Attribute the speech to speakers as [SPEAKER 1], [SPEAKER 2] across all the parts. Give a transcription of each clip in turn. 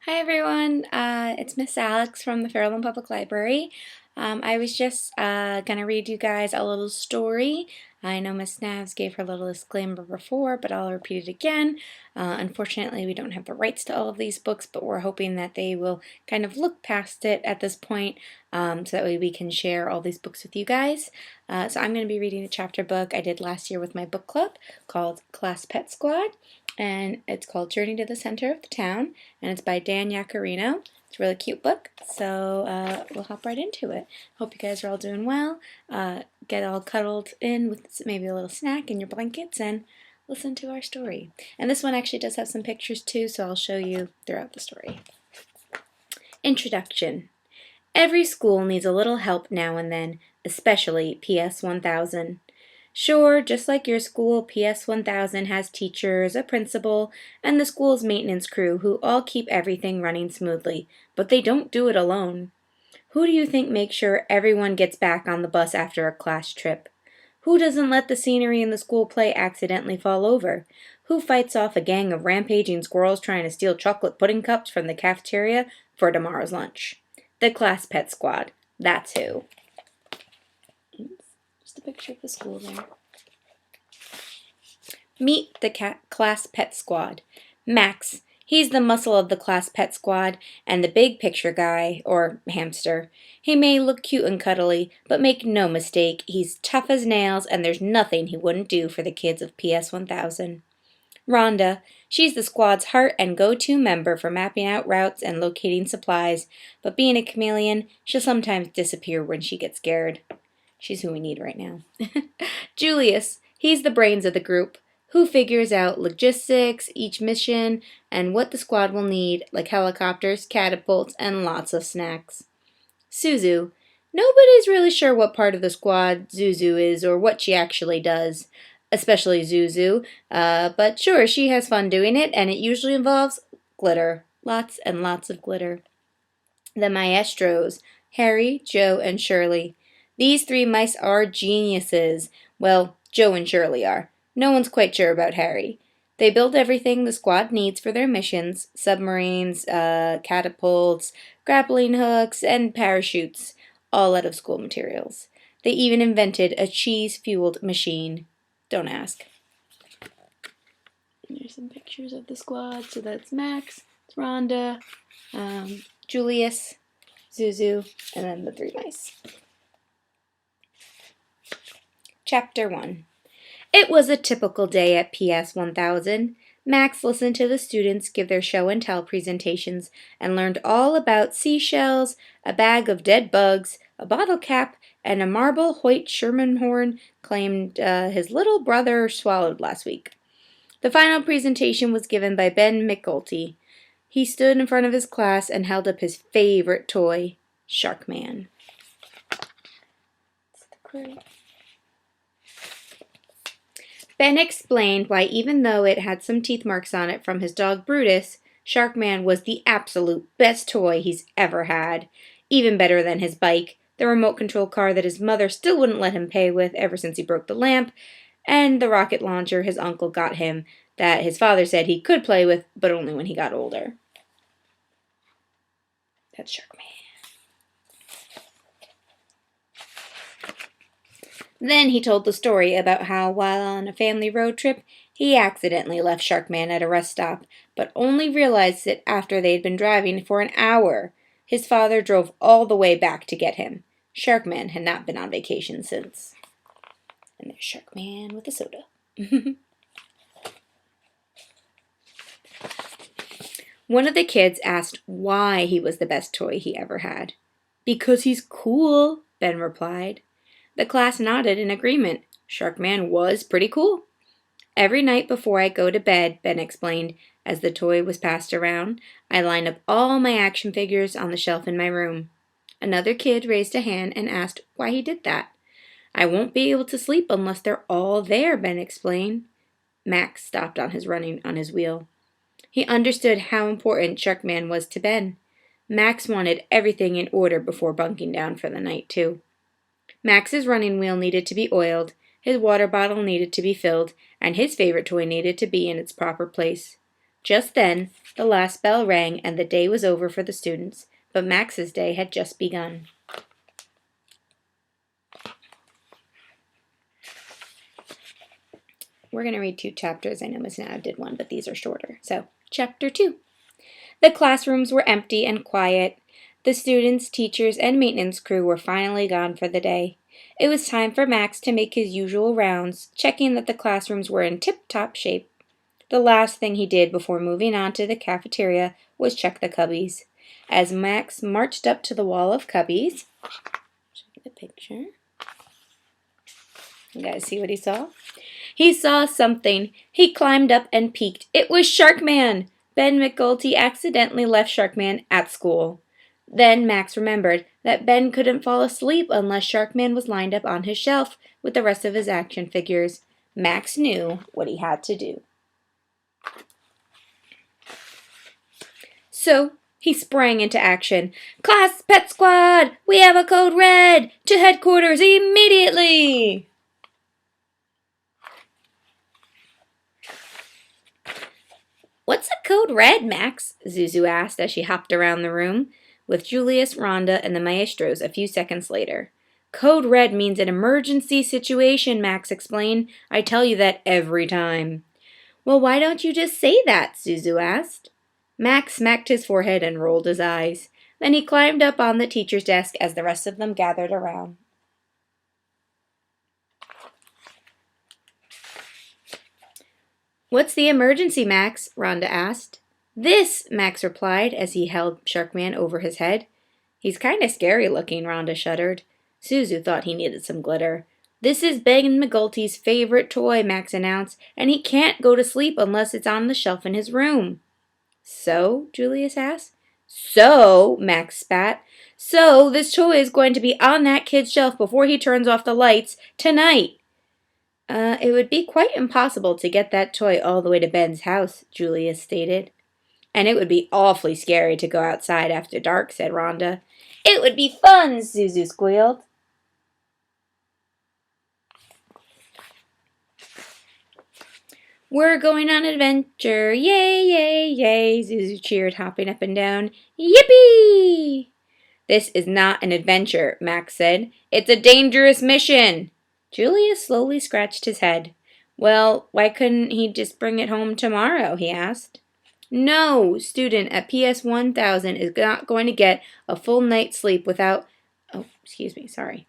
[SPEAKER 1] Hi everyone, it's Miss Alex from the Fairlawn Public Library. I was just going to read you guys a little story. I know Miss Navs gave her little disclaimer before, but I'll repeat it again. Unfortunately, we don't have the rights to all of these books, but we're hoping that they will kind of look past it at this point, so that way we can share all these books with you guys. So I'm going to be reading a chapter book I did last year with my book club called Class Pet Squad, and it's called Journey to the Center of the Town, and it's by Dan Yacarino. It's a really cute book, so we'll hop right into it. Hope you guys are all doing well. Get all cuddled in with maybe a little snack in your blankets and listen to our story. And this one actually does have some pictures too, so I'll show you throughout the story. Introduction. Every school needs a little help now and then, especially PS 1000. Sure, just like your school, PS 1000 has teachers, a principal, and the school's maintenance crew who all keep everything running smoothly, but they don't do it alone. Who do you think makes sure everyone gets back on the bus after a class trip? Who doesn't let the scenery in the school play accidentally fall over? Who fights off a gang of rampaging squirrels trying to steal chocolate pudding cups from the cafeteria for tomorrow's lunch? The Class Pet Squad. That's who. Just a picture of the school there. Meet the Class Pet Squad. Max. He's the muscle of the Class Pet Squad and the big picture guy, or hamster. He may look cute and cuddly, but make no mistake, he's tough as nails and there's nothing he wouldn't do for the kids of PS 1000. Rhonda. She's the squad's heart and go-to member for mapping out routes and locating supplies, but being a chameleon, she'll sometimes disappear when she gets scared. She's who we need right now. Julius. He's the brains of the group, who figures out logistics, each mission, and what the squad will need, like helicopters, catapults, and lots of snacks. Zuzu. Nobody's really sure what part of the squad Zuzu is or what she actually does, especially Zuzu, but sure, she has fun doing it, and it usually involves glitter. Lots and lots of glitter. The Maestros. Harry, Joe, and Shirley. These three mice are geniuses. Well, Joe and Shirley are. No one's quite sure about Harry. They build everything the squad needs for their missions, submarines, catapults, grappling hooks, and parachutes, all out of school materials. They even invented a cheese-fueled machine. Don't ask. And here's some pictures of the squad. So that's Max, it's Rhonda, Julius, Zuzu, and then the three mice. Chapter 1. It was a typical day at PS 1000. Max listened to the students give their show and tell presentations and learned all about seashells, a bag of dead bugs, a bottle cap, and a marble Hoyt Sherman horn claimed his little brother swallowed last week. The final presentation was given by Ben McGulty. He stood in front of his class and held up his favorite toy, Sharkman. Ben explained why even though it had some teeth marks on it from his dog Brutus, Sharkman was the absolute best toy he's ever had. Even better than his bike, the remote control car that his mother still wouldn't let him pay with ever since he broke the lamp, and the rocket launcher his uncle got him that his father said he could play with, but only when he got older. That's Sharkman. Then he told the story about how, while on a family road trip, he accidentally left Sharkman at a rest stop, but only realized it after they had been driving for an hour. His father drove all the way back to get him. Sharkman had not been on vacation since. And there's Sharkman with a soda. One of the kids asked why he was the best toy he ever had. Because he's cool, Ben replied. The class nodded in agreement. Sharkman was pretty cool. Every night before I go to bed, Ben explained, as the toy was passed around, I line up all my action figures on the shelf in my room. Another kid raised a hand and asked why he did that. I won't be able to sleep unless they're all there, Ben explained. Max stopped on his running on his wheel. He understood how important Sharkman was to Ben. Max wanted everything in order before bunking down for the night, too. Max's running wheel needed to be oiled, his water bottle needed to be filled, and his favorite toy needed to be in its proper place. Just then, the last bell rang and the day was over for the students, but Max's day had just begun. We're going to read 2 chapters. I know Miss Nav did one, but these are shorter. So, Chapter 2. The classrooms were empty and quiet. The students, teachers, and maintenance crew were finally gone for the day. It was time for Max to make his usual rounds, checking that the classrooms were in tip-top shape. The last thing he did before moving on to the cafeteria was check the cubbies. As Max marched up to the wall of cubbies, show the picture. You guys see what he saw? He saw something. He climbed up and peeked. It was Sharkman! Ben McGulty accidentally left Sharkman at school. Then Max remembered that Ben couldn't fall asleep unless Sharkman was lined up on his shelf with the rest of his action figures. Max knew what he had to do. So he sprang into action. Class Pet Squad! We have a code red! To headquarters immediately! What's a code red, Max? Zuzu asked as she hopped around the room, with Julius, Rhonda, and the maestros a few seconds later. Code red means an emergency situation, Max explained. I tell you that every time. Well, why don't you just say that? Zuzu asked. Max smacked his forehead and rolled his eyes. Then he climbed up on the teacher's desk as the rest of them gathered around. What's the emergency, Max? Rhonda asked. This, Max replied as he held Sharkman over his head. He's kind of scary looking, Rhonda shuddered. Zuzu thought he needed some glitter. This is Ben McGulty's favorite toy, Max announced, and he can't go to sleep unless it's on the shelf in his room. So? Julius asked. So, Max spat. So, this toy is going to be on that kid's shelf before he turns off the lights tonight. It would be quite impossible to get that toy all the way to Ben's house, Julius stated. And it would be awfully scary to go outside after dark, said Rhonda. It would be fun, Zuzu squealed. We're going on an adventure, yay, yay, yay, Zuzu cheered, hopping up and down. Yippee! This is not an adventure, Max said. It's a dangerous mission. Julius slowly scratched his head. Well, why couldn't he just bring it home tomorrow, he asked. No student at PS 1000 is not going to get a full night's sleep without... Oh, excuse me, sorry.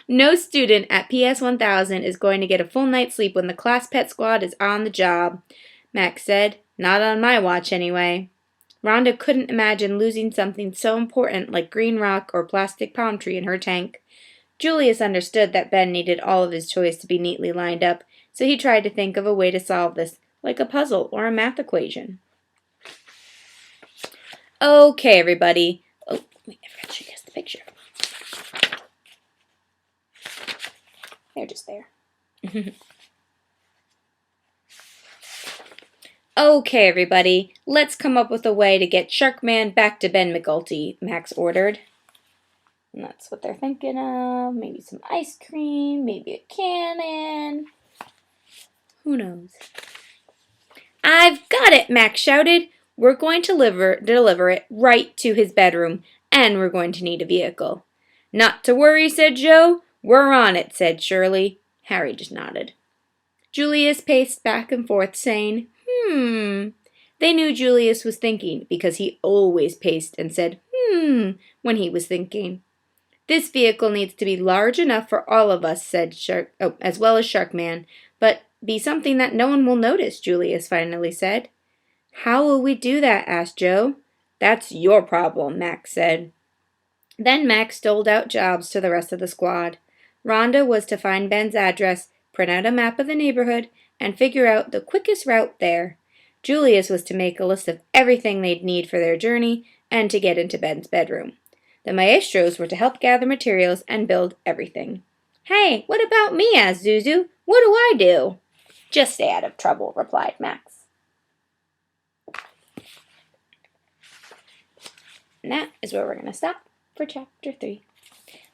[SPEAKER 1] No student at PS 1000 is going to get a full night's sleep when the class pet squad is on the job, Max said. Not on my watch, anyway. Rhonda couldn't imagine losing something so important like green rock or plastic palm tree in her tank. Julius understood that Ben needed all of his toys to be neatly lined up, so he tried to think of a way to solve this, like a puzzle or a math equation. Okay, everybody. Oh, wait, I forgot to show you guys the picture. They're just there. Okay, everybody. Let's come up with a way to get Sharkman back to Ben McGulty, Max ordered. And that's what they're thinking of. Maybe some ice cream, maybe a cannon. Who knows? I've got it, Max shouted. We're going to deliver it right to his bedroom, and we're going to need a vehicle. Not to worry, said Joe. We're on it, said Shirley. Harry just nodded. Julius paced back and forth, saying, They knew Julius was thinking, because he always paced and said, when he was thinking. This vehicle needs to be large enough for all of us, said as well as Sharkman, but be something that no one will notice, Julius finally said. How will we do that? Asked Joe. That's your problem, Max said. Then Max doled out jobs to the rest of the squad. Rhonda was to find Ben's address, print out a map of the neighborhood, and figure out the quickest route there. Julius was to make a list of everything they'd need for their journey and to get into Ben's bedroom. The maestros were to help gather materials and build everything. Hey, what about me? Asked Zuzu. What do I do? Just stay out of trouble, replied Max. And that is where we're going to stop for Chapter 3.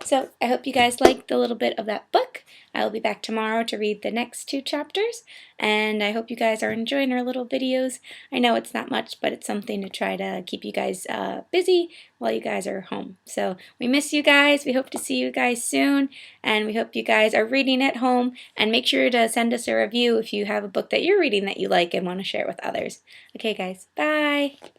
[SPEAKER 1] So I hope you guys liked a little bit of that book. I'll be back tomorrow to read the next 2 chapters, and I hope you guys are enjoying our little videos. I know it's not much, but it's something to try to keep you guys busy while you guys are home. So we miss you guys. We hope to see you guys soon, and we hope you guys are reading at home, and make sure to send us a review if you have a book that you're reading that you like and want to share with others. Okay guys, bye!